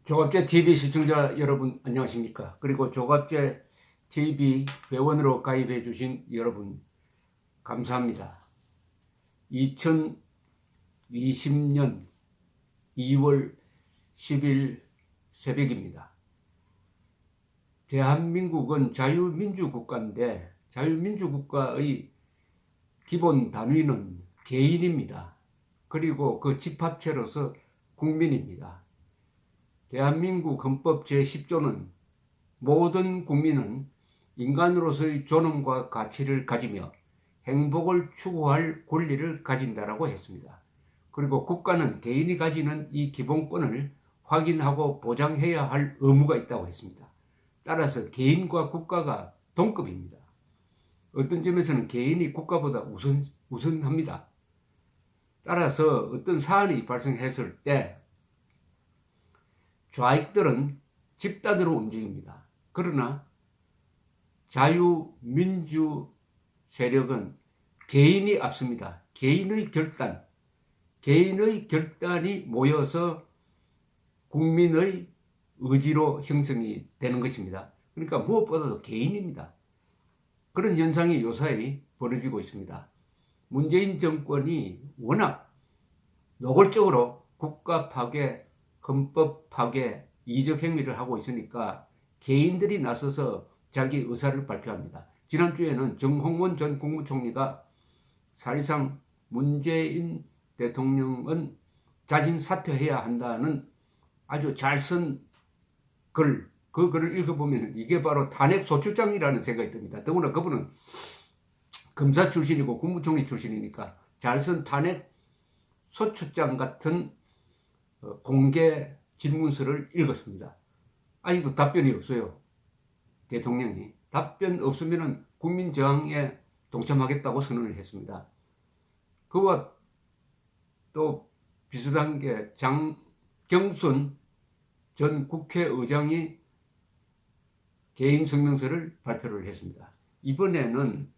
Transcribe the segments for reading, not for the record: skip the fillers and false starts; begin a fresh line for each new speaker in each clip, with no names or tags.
조갑제 TV 시청자 여러분 안녕하십니까? 그리고 조갑제 TV 회원으로 가입해 주신 여러분 감사합니다. 2020년 2월 10일 새벽입니다. 대한민국은 자유민주국가인데 자유민주국가의 기본 단위는 개인입니다. 그리고 그 집합체로서 국민입니다. 대한민국 헌법 제10조는 모든 국민은 인간으로서의 존엄과 가치를 가지며 행복을 추구할 권리를 가진다라고 했습니다. 그리고 국가는 개인이 가지는 이 기본권을 확인하고 보장해야 할 의무가 있다고 했습니다. 따라서 개인과 국가가 동급입니다. 어떤 점에서는 개인이 국가보다 우선합니다. 따라서 어떤 사안이 발생했을 때 좌익들은 집단으로 움직입니다. 그러나 자유민주 세력은 개인이 앞섭니다. 개인의 결단이 모여서 국민의 의지로 형성이 되는 것입니다. 그러니까 무엇보다도 개인입니다. 그런 현상이 요사이 벌어지고 있습니다. 문재인 정권이 워낙 노골적으로 국가 파괴, 헌법 파괴, 이적 행위를 하고 있으니까 개인들이 나서서 자기 의사를 발표합니다. 지난주에는 정홍원 전 국무총리가 사실상 문재인 대통령은 자진 사퇴해야 한다는 아주 잘 쓴 글, 그 글을 읽어보면 이게 바로 탄핵 소추장이라는 생각이 듭니다. 더구나 그분은 검사 출신이고 국무총리 출신이니까 잘 쓴 탄핵 소추장 같은 공개 질문서를 읽었습니다. 아직도 답변이 없어요. 대통령이. 답변 없으면 국민 저항에 동참하겠다고 선언을 했습니다. 그와 또 비슷한 게 장경순 전 국회의장이 개인 성명서를 발표를 했습니다. 이번에는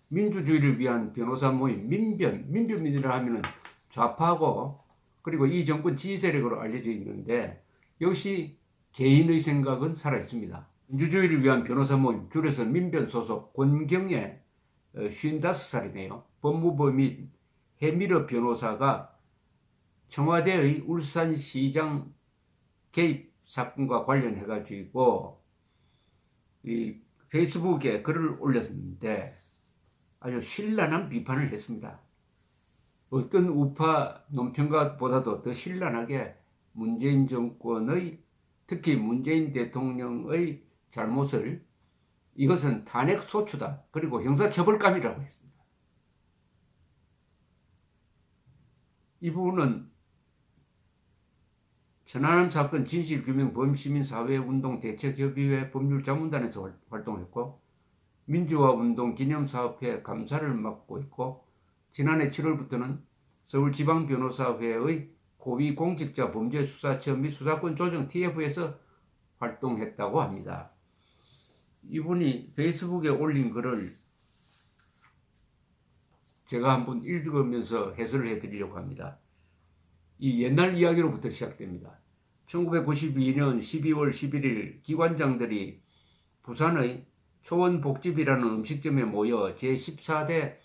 민주주의를 위한 변호사 모임, 민변민이라 하면은 좌파고 그리고 이 정권 지지 세력으로 알려져 있는데 역시 개인의 생각은 살아 있습니다. 민주주의를 위한 변호사 모임, 줄여서 민변 소속 권경애 55살이네요. 법무부 및 해미러 변호사가 청와대의 울산시장 개입 사건과 관련해 가지고 이 페이스북에 글을 올렸는데 아주 신랄한 비판을 했습니다. 어떤 우파 논평가보다도 더 신랄하게 문재인 정권의 특히 문재인 대통령의 잘못을 이것은 탄핵 소추다. 그리고 형사처벌감이라고 했습니다. 이 부분은 천안함 사건 진실규명 범시민사회운동 대책협의회 법률자문단에서 활동했고 민주화운동 기념사업회 감사를 맡고 있고 지난해 7월부터는 서울지방변호사회의 고위공직자 범죄수사처 및 수사권 조정 TF에서 활동했다고 합니다. 이분이 페이스북에 올린 글을 제가 한번 읽으면서 해설을 해드리려고 합니다. 이 옛날 이야기로부터 시작됩니다. 1992년 12월 11일 기관장들이 부산의 초원복집이라는 음식점에 모여 제14대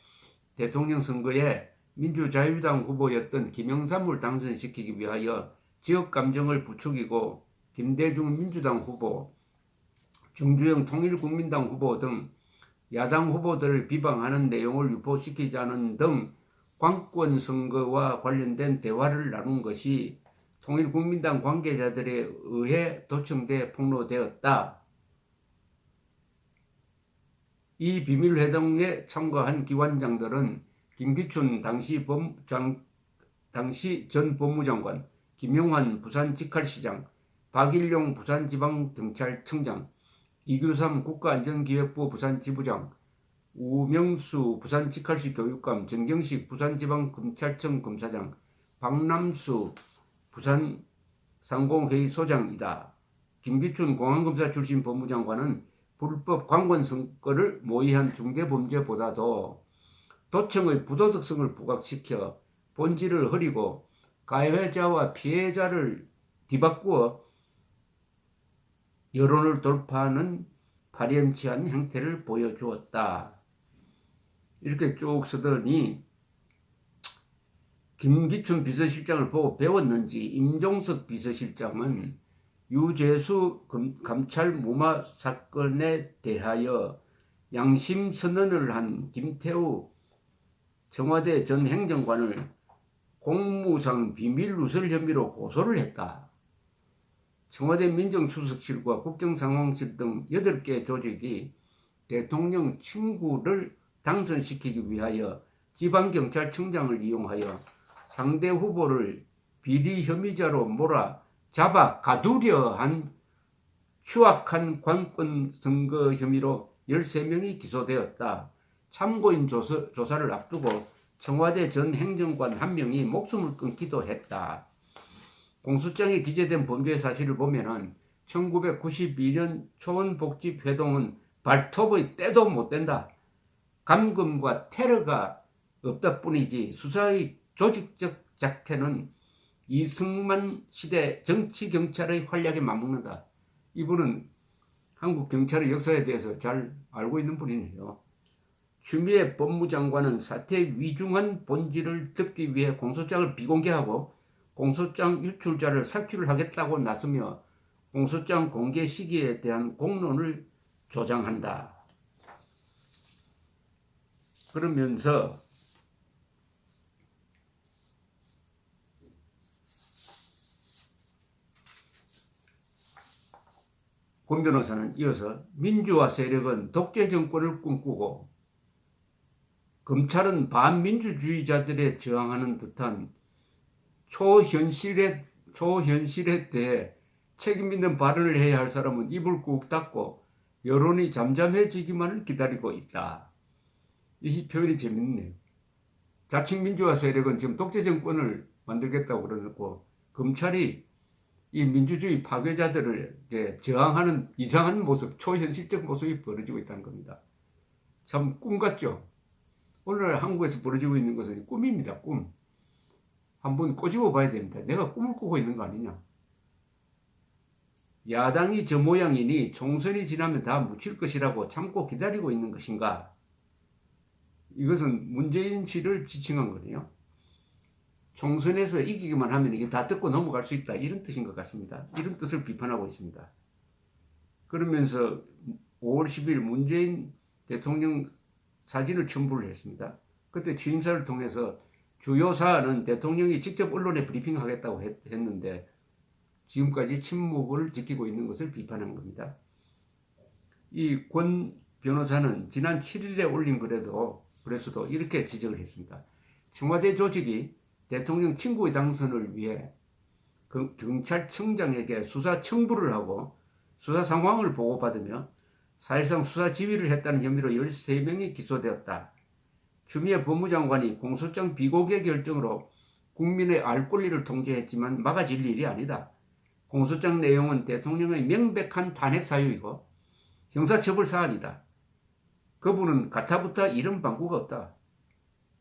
대통령 선거에 민주자유당 후보였던 김영삼을 당선시키기 위하여 지역 감정을 부추기고 김대중 민주당 후보, 정주영 통일국민당 후보 등 야당 후보들을 비방하는 내용을 유포시키자는 등 관권 선거와 관련된 대화를 나눈 것이 통일국민당 관계자들에 의해 도청돼 폭로되었다. 이 비밀회동에 참가한 기관장들은 김기춘 당시 전 법무장관, 김용환 부산직할시장, 박일용 부산지방경찰청장, 이규삼 국가안전기획부 부산지부장, 우명수 부산직할시 교육감, 정경식 부산지방검찰청 검사장, 박남수 부산상공회의소장이다. 김기춘 공안검사 출신 법무장관은 불법 관권 선거를 모의한 중대범죄보다도 도청의 부도덕성을 부각시켜 본질을 흐리고 가해자와 피해자를 뒤바꾸어 여론을 돌파하는 파렴치한 형태를 보여주었다. 이렇게 쭉 쓰더니 김기춘 비서실장을 보고 배웠는지 임종석 비서실장은 유재수 감찰 무마 사건에 대하여 양심 선언을 한 김태우 청와대 전 행정관을 공무상 비밀 누설 혐의로 고소를 했다. 청와대 민정수석실과 국정상황실 등 8개 조직이 대통령 친구를 당선시키기 위하여 지방경찰청장을 이용하여 상대 후보를 비리 혐의자로 몰아 잡아 가두려 한 추악한 관권 선거 혐의로 13명이 기소되었다. 참고인 조사를 앞두고 청와대 전 행정관 1명이 목숨을 끊기도 했다. 공소장에 기재된 범죄 사실을 보면은 1992년 초원복지회동은 발톱의 때도 못 된다. 감금과 테러가 없다 뿐이지 수사의 조직적 작태는 이승만 시대 정치경찰의 활약에 맞먹는다. 이분은 한국 경찰의 역사에 대해서 잘 알고 있는 분이네요. 추미애 법무장관은 사태의 위중한 본질을 듣기 위해 공소장을 비공개하고 공소장 유출자를 삭제를 하겠다고 나서며 공소장 공개 시기에 대한 공론을 조장한다. 그러면서 권 변호사는 이어서 민주화 세력은 독재 정권을 꿈꾸고 검찰은 반민주주의자들에 저항하는 듯한 초현실에 대해 책임 있는 발언을 해야 할 사람은 입을 꾹 닫고 여론이 잠잠해지기만을 기다리고 있다. 이 표현이 재밌네요. 자칭 민주화 세력은 지금 독재 정권을 만들겠다고 그러고 검찰이 이 민주주의 파괴자들을 저항하는 이상한 모습, 초현실적 모습이 벌어지고 있다는 겁니다. 참 꿈 같죠? 오늘 한국에서 벌어지고 있는 것은 꿈입니다. 꿈. 한번 꼬집어 봐야 됩니다. 내가 꿈을 꾸고 있는 거 아니냐? 야당이 저 모양이니 총선이 지나면 다 묻힐 것이라고 참고 기다리고 있는 것인가? 이것은 문재인 씨를 지칭한 거네요. 총선에서 이기기만 하면 이게 다 뜯고 넘어갈 수 있다. 이런 뜻인 것 같습니다. 이런 뜻을 비판하고 있습니다. 그러면서 5월 10일 문재인 대통령 사진을 첨부를 했습니다. 그때 취임사를 통해서 주요 사안은 대통령이 직접 언론에 브리핑하겠다고 했는데 지금까지 침묵을 지키고 있는 것을 비판한 겁니다. 이 권 변호사는 지난 7일에 올린 글에서도 이렇게 지적을 했습니다. 청와대 조직이 대통령 친구의 당선을 위해 경찰청장에게 수사 청부를 하고 수사 상황을 보고받으며 사실상 수사 지휘를 했다는 혐의로 13명이 기소되었다. 추미애 법무장관이 공소장 비공개 결정으로 국민의 알 권리를 통제했지만 막아질 일이 아니다. 공소장 내용은 대통령의 명백한 탄핵 사유이고 형사처벌 사안이다. 그분은 가타부타 이런 방구가 없다.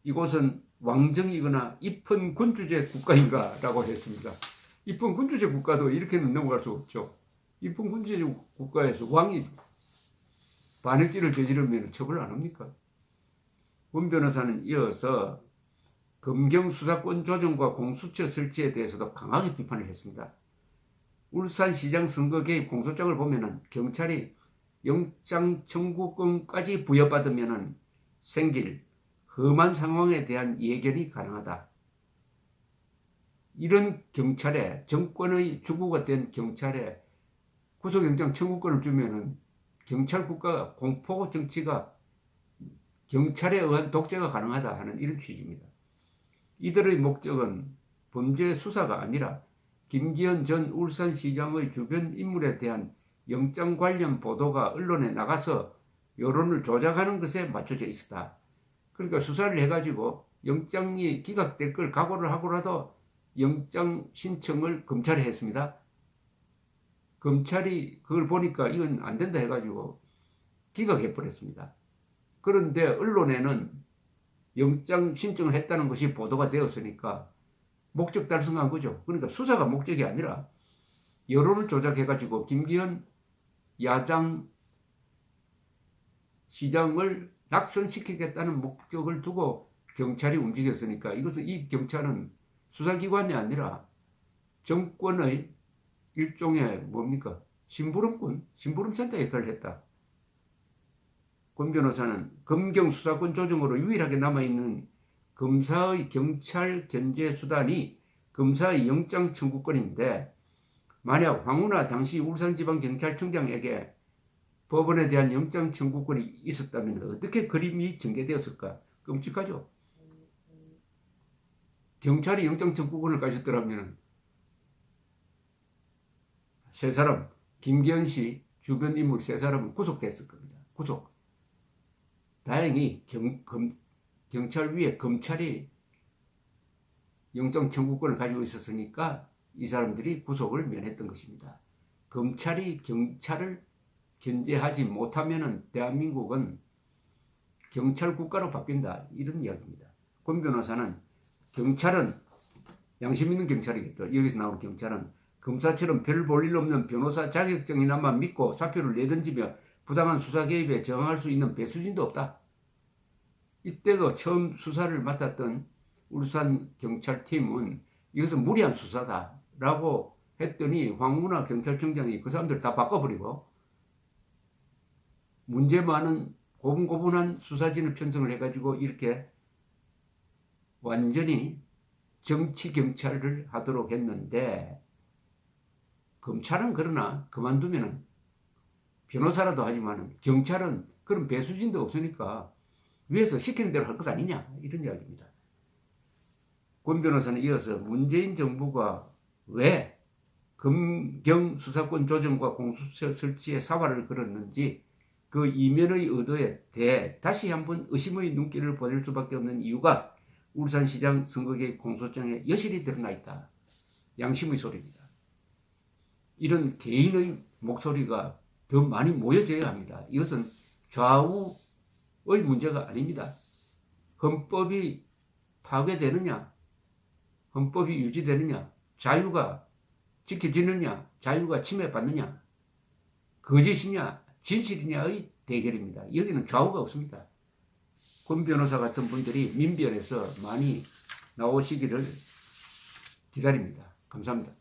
이곳은 왕정이거나 입헌 군주제 국가인가 라고 했습니다. 입헌 군주제 국가도 이렇게는 넘어갈 수 없죠. 입헌 군주제 국가에서 왕이 반역죄를 저지르면 처벌 안 합니까? 권 변호사는 이어서 검경 수사권 조정과 공수처 설치에 대해서도 강하게 비판을 했습니다. 울산시장 선거 개입 공소장을 보면은 경찰이 영장 청구권까지 부여받으면은 생길 험한 상황에 대한 예견이 가능하다. 이런 경찰에, 정권의 주구가 된 경찰에 구속영장 청구권을 주면은 경찰 국가 공포 정치가 경찰에 의한 독재가 가능하다 하는 이런 취지입니다. 이들의 목적은 범죄 수사가 아니라 김기현 전 울산시장의 주변 인물에 대한 영장 관련 보도가 언론에 나가서 여론을 조작하는 것에 맞춰져 있었다. 그러니까 수사를 해가지고 영장이 기각될 걸 각오를 하고라도 영장 신청을 검찰에 했습니다. 검찰이 그걸 보니까 이건 안 된다 해가지고 기각해버렸습니다. 그런데 언론에는 영장 신청을 했다는 것이 보도가 되었으니까 목적 달성한 거죠. 그러니까 수사가 목적이 아니라 여론을 조작해가지고 김기현 야당 시장을 낙선시키겠다는 목적을 두고 경찰이 움직였으니까 이 경찰은 수사기관이 아니라 정권의 일종의 뭡니까? 심부름센터 역할을 했다. 권 변호사는 검경 수사권 조정으로 유일하게 남아있는 검사의 경찰 견제 수단이 검사의 영장 청구권인데 만약 황운하 당시 울산지방경찰청장에게 법원에 대한 영장 청구권이 있었다면 어떻게 그림이 전개되었을까? 끔찍하죠. 경찰이 영장 청구권을 가졌더라면 세 사람, 김기현 씨 주변 인물 세 사람은 구속됐을 겁니다. 구속. 다행히 경찰 위에 검찰이 영장 청구권을 가지고 있었으니까 이 사람들이 구속을 면했던 것입니다. 검찰이 경찰을 견제하지 못하면은 대한민국은 경찰 국가로 바뀐다. 이런 이야기입니다. 권 변호사는 경찰은 양심 있는 경찰이겠죠. 여기서 나오는 경찰은 검사처럼 별 볼 일 없는 변호사 자격증이나만 믿고 사표를 내던지며 부당한 수사 개입에 저항할 수 있는 배수진도 없다. 이때도 처음 수사를 맡았던 울산 경찰팀은 이것은 무리한 수사다라고 했더니 황운하 경찰청장이 그 사람들 다 바꿔버리고 문제 많은 고분고분한 수사진을 편성을 해가지고 이렇게 완전히 정치 경찰을 하도록 했는데 검찰은 그러나 그만두면은 변호사라도 하지만 경찰은 그런 배수진도 없으니까 위에서 시키는 대로 할 것 아니냐 이런 이야기입니다. 권 변호사는 이어서 문재인 정부가 왜 검경 수사권 조정과 공수처 설치에 사활을 걸었는지 그 이면의 의도에 대해 다시 한번 의심의 눈길을 보낼 수밖에 없는 이유가 울산시장 선거개입 공소장에 여실히 드러나 있다. 양심의 소리입니다. 이런 개인의 목소리가 더 많이 모여져야 합니다. 이것은 좌우의 문제가 아닙니다. 헌법이 파괴되느냐, 헌법이 유지되느냐, 자유가 지켜지느냐, 자유가 침해받느냐, 거짓이냐, 진실이냐의 대결입니다. 여기는 좌우가 없습니다. 권 변호사 같은 분들이 민변에서 많이 나오시기를 기다립니다. 감사합니다.